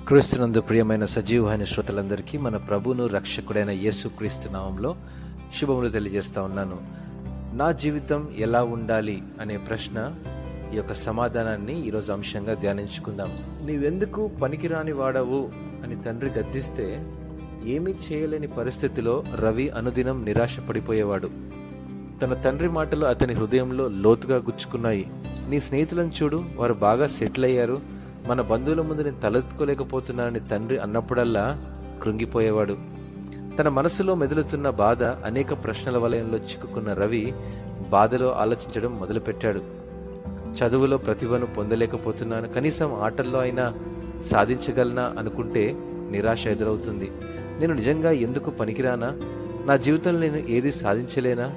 క్రీస్తునందు ప్రియమైన సజీవమైన శ్రోతలందరికీ మన ప్రభువును రక్షకుడైన యేసుక్రీస్తు నామంలో శుభములు తెలియజేస్తా ఉన్నాను. నా జీవితం ఎలా ఉండాలి అనే ప్రశ్న ఈ యొక్క సమాధానాన్ని ఈరోజు అంశంగా ధ్యానించుకుందాం. నీవెందుకు పనికిరాని వాడవు అని తండ్రి గద్దిస్తే ఏమీ చేయలేని పరిస్థితిలో రవి అనుదినం నిరాశ పడిపోయేవాడు. తన తండ్రి మాటలు అతని హృదయంలో లోతుగా గుచ్చుకున్నాయి. నీ స్నేహితులను చూడు, వారు బాగా సెటిల్ అయ్యారు, మన బంధువుల ముందు నేను తలెత్తుకోలేకపోతున్నానని తండ్రి అన్నప్పుడల్లా కృంగిపోయేవాడు. తన మనసులో మెదులుతున్న బాధ అనేక ప్రశ్నల వలయంలో చిక్కుకున్న రవి బాధలో ఆలోచించడం మొదలుపెట్టాడు. చదువులో ప్రతిభను పొందలేకపోతున్నాను, కనీసం ఆటల్లో అయినా సాధించగలనా అనుకుంటే నిరాశ ఎదురవుతుంది. నేను నిజంగా ఎందుకు పనికిరానా? నా జీవితంలో నేను ఏది సాధించలేనా?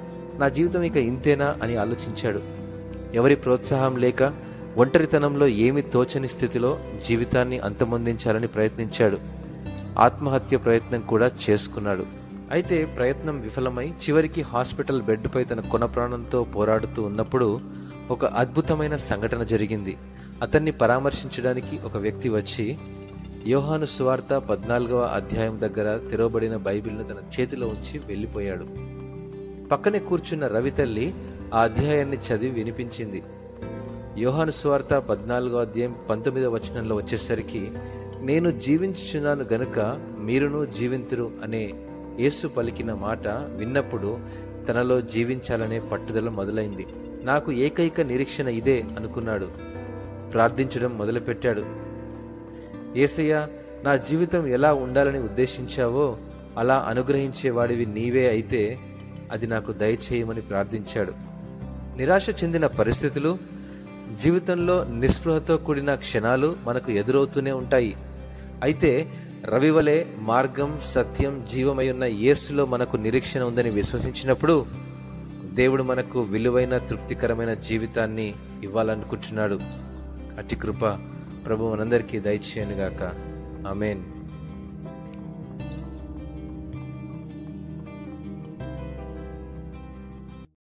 నా జీవితం ఇక ఇంతేనా అని ఆలోచించాడు. ఎవరి ప్రోత్సాహం లేక ఒంటరితనంలో ఏమి తోచని స్థితిలో జీవితాన్ని అంతమొందించాలని ప్రయత్నించాడు. ఆత్మహత్య ప్రయత్నం కూడా చేసుకున్నాడు. అయితే ప్రయత్నం విఫలమై చివరికి హాస్పిటల్ బెడ్పై తన కొన ప్రాణంతో పోరాడుతూ ఉన్నప్పుడు ఒక అద్భుతమైన సంఘటన జరిగింది. అతన్ని పరామర్శించడానికి ఒక వ్యక్తి వచ్చి యోహాను సువార్త 14వ అధ్యాయం దగ్గర తెరవబడిన బైబిల్ను తన చేతిలో ఉంచి వెళ్ళిపోయాడు. పక్కనే కూర్చున్న రవి తల్లి ఆ అధ్యాయాన్ని చదివి వినిపించింది. యోహాను సువార్త 14వ అధ్యాయం 19వ వచనంలో వచ్చేసరికి, నేను జీవించుచున్నాను గనుక మీరును జీవింతురు అనే యేసు పలికిన మాట విన్నప్పుడు తనలో జీవించాలనే పట్టుదల మొదలైంది. నాకు ఏకైక నిరీక్షణ ఇదే అనుకున్నాడు. ప్రార్థించడం మొదలుపెట్టాడు. యేసయ్య, నా జీవితం ఎలా ఉండాలని ఉద్దేశించావో అలా అనుగ్రహించేవాడివి నీవే అయితే అది నాకు దయచేయమని ప్రార్థించాడు. నిరాశ చెందిన పరిస్థితులు, జీవితంలో నిస్పృహతో కూడిన క్షణాలు మనకు ఎదురవుతూనే ఉంటాయి. అయితే రవి వలె మార్గం, సత్యం, జీవమై ఉన్న యేసులో మనకు నిరీక్షణ ఉందని విశ్వసించినప్పుడు దేవుడు మనకు విలువైన, తృప్తికరమైన జీవితాన్ని ఇవ్వాలనుకుంటున్నాడు. అట్టి కృప ప్రభు మనందరికీ దయచేయనుగాక. ఆమేన్.